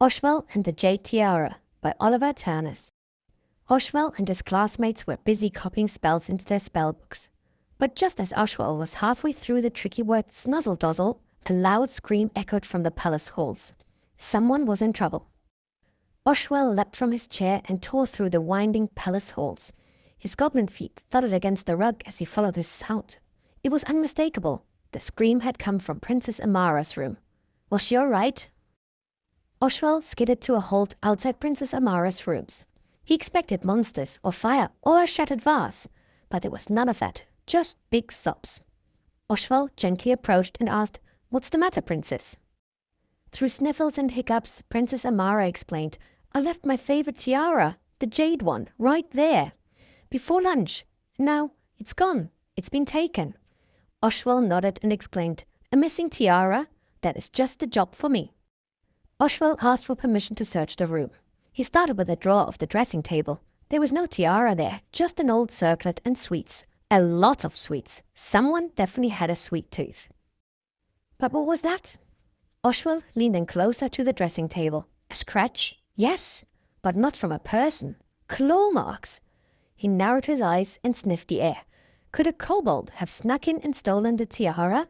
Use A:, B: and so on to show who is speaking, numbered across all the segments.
A: Oshwall and the Jade Tiara by Oliver Turners. Oshwall and his classmates were busy copying spells into their spellbooks. But just as Oshwall was halfway through the tricky word snuzzle-dozzle, a loud scream echoed from the palace halls. Someone was in trouble. Oshwall leapt from his chair and tore through the winding palace halls. His goblin feet thudded against the rug as he followed his sound. It was unmistakable. The scream had come from Princess Amara's room. Was she all right? Oshwall skidded to a halt outside Princess Amara's rooms. He expected monsters or fire or a shattered vase, but there was none of that, just big sobs. Oshwall gently approached and asked, "What's the matter, Princess?" Through sniffles and hiccups, Princess Amara explained, "I left my favorite tiara, the jade one, right there, before lunch. Now it's gone. It's been taken." Oshwall nodded and exclaimed, "A missing tiara? That is just the job for me." Oshwall asked for permission to search the room. He started with a drawer of the dressing table. There was no tiara there, just an old circlet and sweets. A lot of sweets. Someone definitely had a sweet tooth. But what was that? Oshwall leaned in closer to the dressing table. A scratch? Yes, but not from a person. Claw marks. He narrowed his eyes and sniffed the air. Could a kobold have snuck in and stolen the tiara?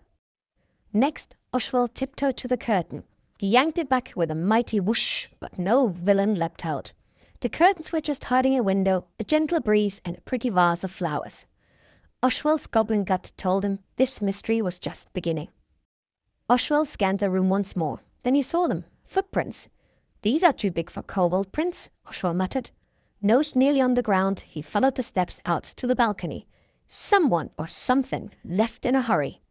A: Next, Oshwall tiptoed to the curtain. He yanked it back with a mighty whoosh, but no villain leapt out. The curtains were just hiding a window, a gentle breeze, and a pretty vase of flowers. Oshwall's goblin gut told him this mystery was just beginning. Oshwall scanned the room once more. Then he saw them. Footprints. "These are too big for kobold prints," Oshwall muttered. Nose nearly on the ground, he followed the steps out to the balcony. Someone or something left in a hurry.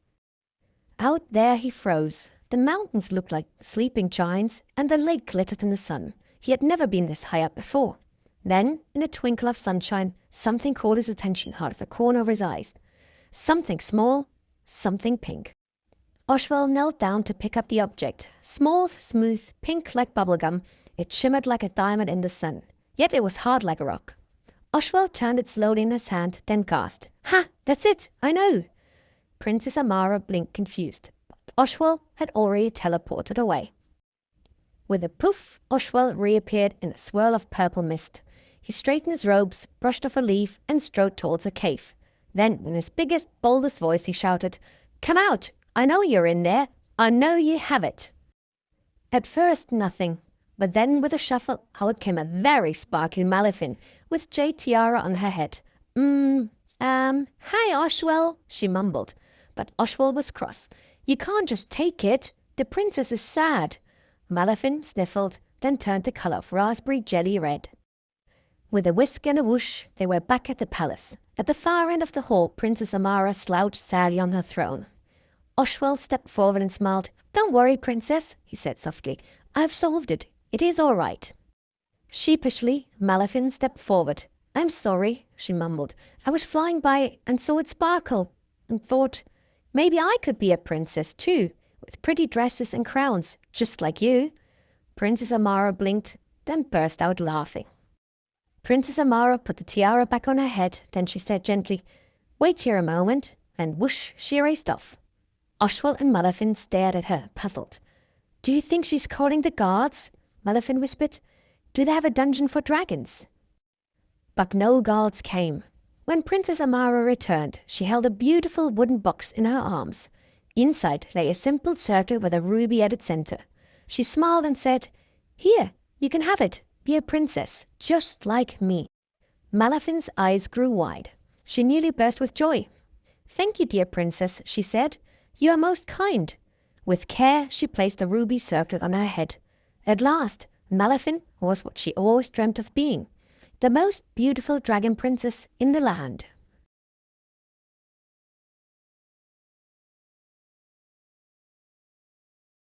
A: Out there he froze. The mountains looked like sleeping giants, and the lake glittered in the sun. He had never been this high up before. Then, in a twinkle of sunshine, something caught his attention out of the corner of his eyes. Something small, something pink. Oshwall knelt down to pick up the object. Smooth, pink like bubblegum, it shimmered like a diamond in the sun. Yet it was hard like a rock. Oshwall turned it slowly in his hand, then gasped. "Ha! That's it! I know!" Princess Amara blinked confused. Oshwall had already teleported away. With a poof, Oshwall reappeared in a swirl of purple mist. He straightened his robes, brushed off a leaf, and strode towards a cave. Then, in his biggest, boldest voice, he shouted, "Come out! I know you're in there! I know you have it!" At first, nothing. But then, with a shuffle, out came a very sparkling Malefin, with jade tiara on her head. Hi, Oshwall," she mumbled. But Oshwall was cross. "You can't just take it. The princess is sad." Malefin sniffled, then turned the color of raspberry jelly red. With a whisk and a whoosh, they were back at the palace. At the far end of the hall, Princess Amara slouched sadly on her throne. Oshwall stepped forward and smiled. "Don't worry, Princess," he said softly. "I've solved it. It is all right." Sheepishly, Malefin stepped forward. "I'm sorry," she mumbled. "I was flying by and saw it sparkle and thought maybe I could be a princess too, with pretty dresses and crowns, just like you." Princess Amara blinked, then burst out laughing. Princess Amara put the tiara back on her head, then she said gently, "Wait here a moment," and whoosh, she raced off. Oshwall and Malefin stared at her, puzzled. "Do you think she's calling the guards?" Malefin whispered. "Do they have a dungeon for dragons?" But no guards came. When Princess Amara returned, she held a beautiful wooden box in her arms. Inside lay a simple circle with a ruby at its center. She smiled and said, "Here, you can have it. Be a princess, just like me." Malefin's eyes grew wide. She nearly burst with joy. "Thank you, dear princess," she said. "You are most kind." With care, she placed a ruby circlet on her head. At last, Malefin was what she always dreamt of being, the most beautiful dragon princess in the land.